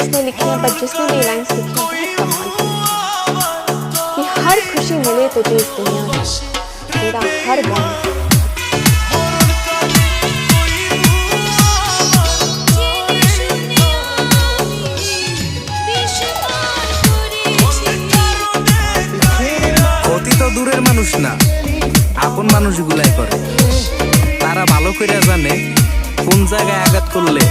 जिसने लिखी है, बट जिसने भी लाइन्स लिखी है बहुत कमाल की कि हर खुशी मिले तुझे इस दुनिया में, तेरा हर गम দূরের মানুষ না, আপন মানুষগুলাই করে। তারা ভালো করে জানে কোন জায়গায় আঘাত করলে